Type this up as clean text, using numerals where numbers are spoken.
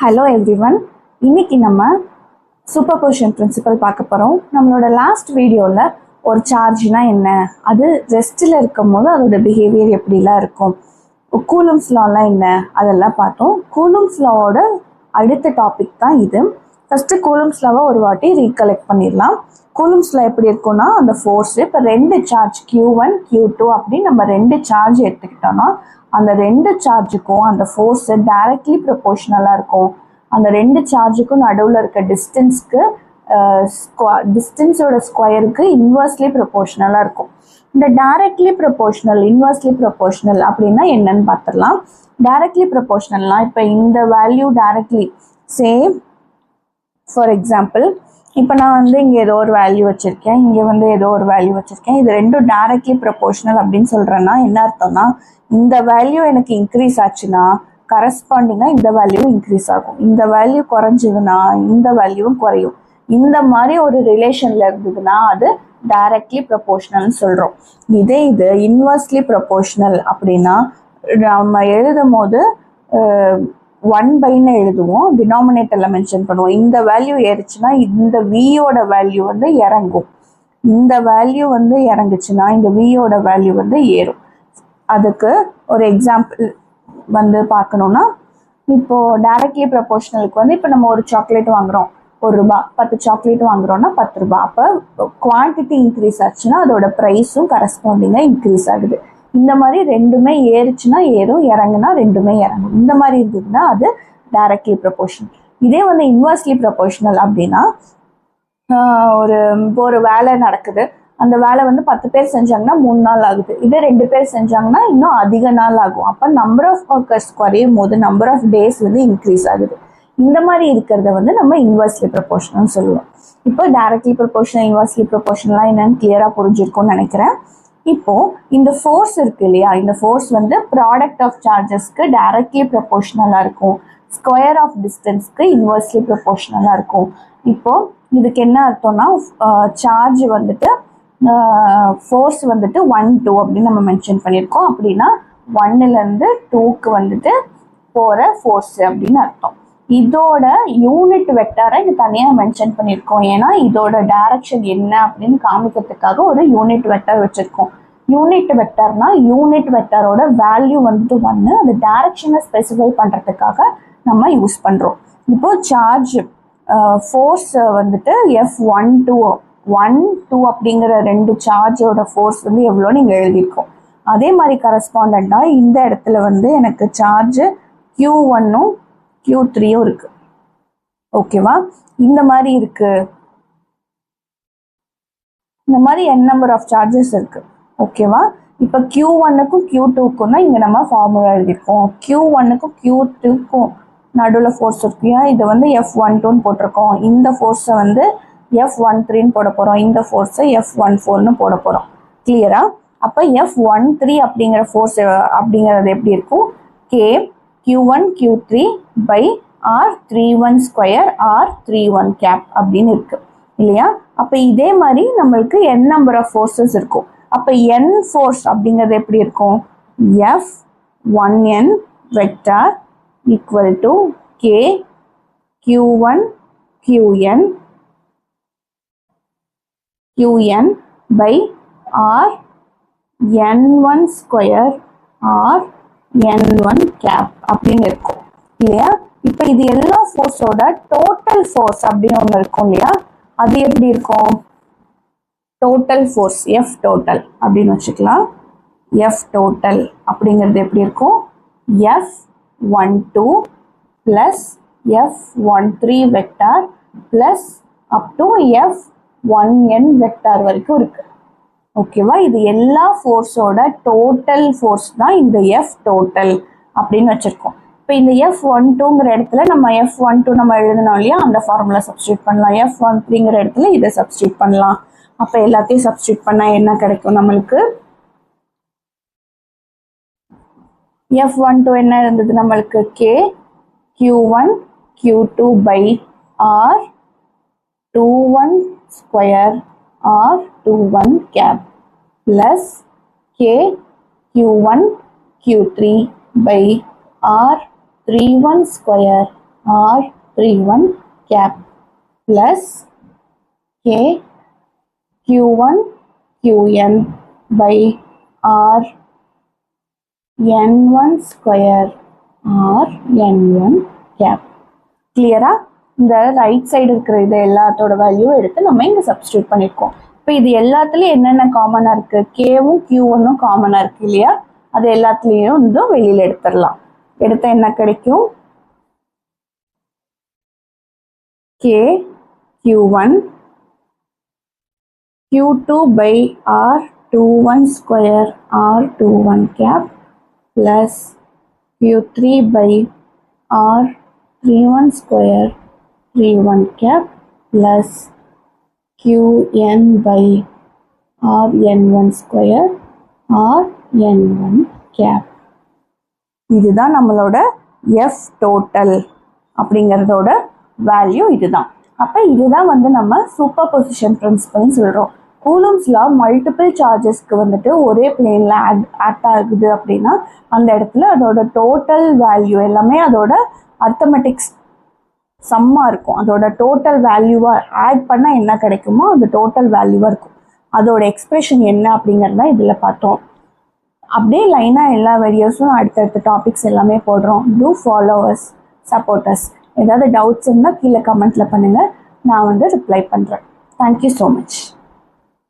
Hello everyone. இன்னைக்கு நம்ம superposition principal பார்க்க போகிறோம். நம்மளோட லாஸ்ட் வீடியோவில் ஒரு சார்ஜ்னா என்ன, அது ரெஸ்ட்டில் இருக்கும் போது அதோட பிஹேவியர் எப்படிலாம் இருக்கும், கூலும்ஸ் லாலாம் என்ன, அதெல்லாம் பார்த்தோம். கூலும்ஸ் லாவோட அடுத்த டாபிக் தான் இது. ஃபஸ்ட்டு கூலும்ஸ் லாவை ஒரு வாட்டி ரீகலெக்ட் பண்ணிடலாம். கூலும்ஸ் லா எப்படி இருக்கும்னா, அந்த ஃபோர்ஸு இப்போ ரெண்டு சார்ஜ் Q1 Q2 அப்படின்னு நம்ம ரெண்டு சார்ஜ் எடுத்துக்கிட்டோம்னா அந்த ரெண்டு சார்ஜுக்கும் அந்த ஃபோர்ஸு டைரக்ட்லி ப்ரொபோர்ஷனலாக இருக்கும். அந்த ரெண்டு சார்ஜுக்கும் நடுவில் இருக்க டிஸ்டன்ஸ்க்கு டிஸ்டன்ஸோட ஸ்கொயருக்கு இன்வெர்ஸ்லி ப்ரொபோர்ஷனலாக இருக்கும். இந்த டைரக்ட்லி ப்ரொபோர்ஷனல் இன்வெர்ஸ்லி ப்ரொபோர்ஷனல் அப்படின்னா என்னன்னு பார்த்துடலாம். டைரக்ட்லி ப்ரொபோர்ஷனல்னா இப்போ இந்த value directly same. For example, இப்போ நான் வந்து இங்கே ஏதோ ஒரு வேல்யூ வச்சுருக்கேன், இங்கே வந்து ஏதோ ஒரு வேல்யூ வச்சுருக்கேன். இது ரெண்டும் டைரக்ட்லி ப்ரொபோர்ஷனல் அப்படின்னு சொல்கிறேன்னா என்ன அர்த்தம்னா, இந்த வேல்யூ எனக்கு இன்க்ரீஸ் ஆச்சுன்னா கரஸ்பாண்டிங்காக இந்த வேல்யூ இன்க்ரீஸ் ஆகும், இந்த வேல்யூ குறைஞ்சதுன்னா இந்த வேல்யூவும் குறையும். இந்த மாதிரி ஒரு ரிலேஷனில் இருந்ததுன்னா அது டைரக்ட்லி ப்ரொபோர்ஷனல்னு சொல்கிறோம். இது இன்வெர்ஸ்லி ப்ரொபோர்ஷனல் அப்படின்னா நம்ம எழுதும் போது 1/ன்னு எழுதுவோம், டினாமினேட்டரில் மென்ஷன் பண்ணுவோம். இந்த வேல்யூ ஏறிச்சுன்னா இந்த வியோட வேல்யூ வந்து இறங்கும், இந்த வேல்யூ வந்து இறங்குச்சுன்னா இந்த வியோட வேல்யூ வந்து ஏறும். அதுக்கு ஒரு எக்ஸாம்பிள் வந்து பார்க்கணுன்னா, இப்போது டைரக்ட்லி ப்ரொபோர்ஷனலுக்கு வந்து இப்போ நம்ம ஒரு சாக்லேட் வாங்குகிறோம், ₹1, 10 சாக்லேட் வாங்குகிறோன்னா ₹10. அப்போ குவான்டிட்டி இன்க்ரீஸ் ஆச்சுன்னா அதோட ப்ரைஸும் கரஸ்பாண்டிங்காக இன்க்ரீஸ் ஆகுது. இந்த மாதிரி ரெண்டுமே ஏறுச்சுன்னா ஏறும், இறங்குனா ரெண்டுமே இறங்கும். இந்த மாதிரி இருந்ததுன்னா அது டைரக்ட்லி ப்ரொபோர்ஷனல். இதே வந்து இன்வெர்ஸ்லி ப்ரொபோர்ஷனல் அப்படின்னா, ஒரு வேலை நடக்குது, அந்த வேலை வந்து 10 பேர் செஞ்சாங்கன்னா 3 நாள் ஆகுது, இதே 2 பேர் செஞ்சாங்கன்னா இன்னும் அதிக நாள் ஆகும். அப்போ நம்பர் ஆஃப் ஒர்க்கர்ஸ் குறையும் போது நம்பர் ஆஃப் டேஸ் வந்து இன்க்ரீஸ் ஆகுது. இந்த மாதிரி இருக்கிறத வந்து நம்ம இன்வெர்ஸ்லி ப்ரொபோர்ஷனல் சொல்லுவோம். இப்போ டைரக்ட்லி ப்ரொபோர்ஷனல் இன்வெர்ஸ்லி ப்ரொபோர்ஷனலாக என்னன்னு கிளியராக புரிஞ்சிருக்கும்னு நினைக்கிறேன். இப்போ இந்த ஃபோர்ஸ் இருக்கு இல்லையா, இந்த ஃபோர்ஸ் வந்து ப்ராடக்ட் ஆஃப் சார்ஜஸ்க்கு டைரக்ட்லி ப்ரொபோர்ஷனலாக இருக்கும், ஸ்கொயர் ஆஃப் டிஸ்டன்ஸ்க்கு இன்வெர்ஸ்லி ப்ரொபோர்ஷனலாக இருக்கும். இப்போ இதுக்கு என்ன அர்த்தம்னா, சார்ஜ் வந்துட்டு ஃபோர்ஸ் வந்துட்டு 1, 2 அப்படின்னு நம்ம மென்ஷன் பண்ணியிருக்கோம். அப்படின்னா 1லேருந்து 2க்கு வந்துட்டு போகிற ஃபோர்ஸ் அப்படின்னு அர்த்தம். இதோட யூனிட் வெக்டாரை இது தனியாக மென்ஷன் பண்ணியிருக்கோம், ஏன்னா இதோட டைரக்ஷன் என்ன அப்படின்னு காமிக்கிறதுக்காக ஒரு யூனிட் வெக்டார் வச்சுருக்கோம். யூனிட் வெக்டார்னா யூனிட் வெக்டாரோட வேல்யூ வந்துட்டு 1, அந்த டைரக்ஷனை ஸ்பெசிஃபை பண்ணுறதுக்காக நம்ம யூஸ் பண்ணுறோம். இப்போது சார்ஜ் ஃபோர்ஸ் வந்துட்டு F12 1, 2 அப்படிங்கிற ரெண்டு சார்ஜோட ஃபோர்ஸ் வந்து எவ்வளோ நீங்கள் எழுதியிருக்கோம். அதே மாதிரி கரஸ்பாண்டாக இந்த இடத்துல வந்து எனக்கு சார்ஜ் Q1ம் Q3யும் இருக்கு, ஓகேவா? இந்த மாதிரி இருக்கு, இந்த மாதிரி n நம்பர் ஆஃப் சார்ஜஸ் இருக்கு, ஓகேவா? இப்போ Q1க்கும் Q2க்கும் தான் இங்கே நம்ம ஃபார்முலா எழுதியிருக்கோம். Q1க்கும் Q2க்கும் நடுவில் ஃபோர்ஸ் இருக்குயா, இதை வந்து F12ன்னு போட்டிருக்கோம். இந்த ஃபோர்ஸை வந்து F13ன்னு போட போகிறோம், இந்த ஃபோர்ஸை F14ன்னு போட போகிறோம். கிளியரா? அப்போ F13 அப்படிங்கிற ஃபோர்ஸ் அப்படிங்கிறது எப்படி இருக்கும், Q1 Q3 by R31 square R31 gap அப்படின்னு இருக்கு இல்லையா? அப்போ இதே மாதிரி நம்மளுக்கு n நம்பர் ஆஃப் ஃபோர்ஸஸ் இருக்கும். அப்போ n ஃபோர்ஸ் அப்படிங்கிறது எப்படி இருக்கும், F1n vector equal to K Q1 Qn by Rn1 square Rn1 cap அப்படின்னு இருக்கும் இல்லையா? இப்போ இது எல்லா ஃபோர்ஸோட டோட்டல் ஃபோர்ஸ் அப்படின்னு ஒன்று இருக்கும் இல்லையா, அது எப்படி இருக்கும், டோட்டல் ஃபோர்ஸ் F டோட்டல் அப்படின்னு வச்சுக்கலாம். F டோட்டல் அப்படிங்கிறது எப்படி இருக்கும், F12 plus F13 vector plus up to F1n vector வரைக்கும் இருக்கு, ஓகேவா? இது எல்லா ஃபோர்ஸோட டோட்டல் ஃபோர்ஸ் தான் இந்த F டோட்டல் அப்படின்னு வச்சுருக்கோம். இப்போ இந்த F12ங்கிற இடத்துல நம்ம F12 நம்ம எழுதணும் இல்லையா, அந்த ஃபார்முலா சப்ஸ்டியூட் பண்ணலாம். F13ங்கிற இடத்துல இதை சப்ஸ்டியூட் பண்ணலாம். அப்போ எல்லாத்தையும் சப்ஸ்டியூட் பண்ணால் என்ன கிடைக்கும் நம்மளுக்கு, F12 என்ன இருந்தது நம்மளுக்கு, K Q1 Q2 by R21 square R21 cap plus K Q1 Q3 by R31 square R31 cap plus K Q1 Qn by R N1 square R N1 cap. கிளியரா? இந்த ரைட் சைடு இருக்கிற இது எல்லாத்தோட value எடுத்து நம்ம இங்கே substitute பண்ணியிருக்கோம். இப்போ இது எல்லாத்துலேயும் என்னென்ன காமனாக இருக்குது? கேவும் Q1ம் காமனாக இருக்குது இல்லையா? அது எல்லாத்துலேயும் வந்து வெளியில் எடுத்துடலாம். எடுத்த என்ன கிடைக்கும்? K Q1 Q2 by R21 square R21 cap plus Q3 by R31 square 31 cap plus Qn by Rn1 square Rn1 cap. இதுதான் நம்மளோட F total அப்படிங்கிறதோட வேல்யூ இதுதான். அப்போ இதுதான் வந்து நம்ம சூப்பர் பொசிஷன் பிரின்சிபல்னு சொல்கிறோம். கூலும்ஸ் லா மல்டிபிள் சார்ஜஸ்க்கு வந்துட்டு ஒரே பிளேனில் ஆக்ட் ஆகுது அப்படின்னா அந்த இடத்துல அதோட டோட்டல் வேல்யூ எல்லாமே அதோட அர்த்தமெட்டிக்ஸ் சம்மாக இருக்கும். அதோட டோட்டல் வேல்யூவாக ஆட் பண்ணால் என்ன கிடைக்குமோ அது டோட்டல் வேல்யூவாக இருக்கும். அதோட எக்ஸ்பிரஷன் என்ன அப்படிங்கிறத இதில் பார்த்தோம். அப்படியே லைனாக எல்லா வீடியோஸும் அடுத்தடுத்த டாபிக்ஸ் எல்லாமே போடுறோம். To followers supporters. ஏதாவது டவுட்ஸ் இருந்தால் கீழே கமெண்ட்டில் பண்ணுங்கள், நான் வந்து ரிப்ளை பண்ணுறேன். Thank you so much.